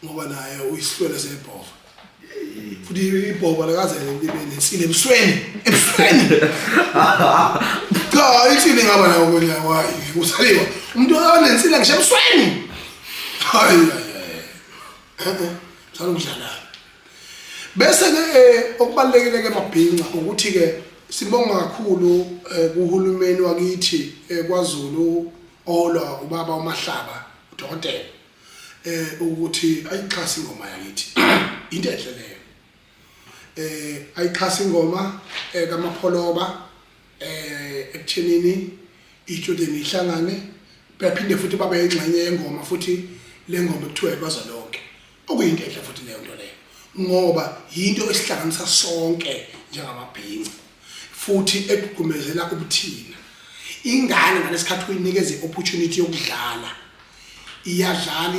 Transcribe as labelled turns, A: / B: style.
A: ngoba naye uyisihlwele sebhova futhi ibhova lakaze libe nesile ebusweni cha isile ngaba nayo ngonya usaliwa umuntu onensile ngisho ebusweni hayi saludlala bese ke okubalekile ke mabhinqa ukuthi ke sibonga kakhulu kuhulumeni wakithi kwaZulu olwa ubaba uMahlaba uDokotela ukuthi ayixhasa ingoma yakithi into enhle leyo ayixhasa ingoma kaMapholoba ekuthenini iJordan ihlangane baphinde futhi babe ingxenye yengoma futhi le ngoma ekuthiwa iBazalonke okuyinto enhle futhi leyo nto leyo ngoba yinto esihlanganisa sonke njengamabhinqa futhi ekugumezela ubuthina ingane ngalesikhathi uyinikeze opportunity yokudlala iyadlala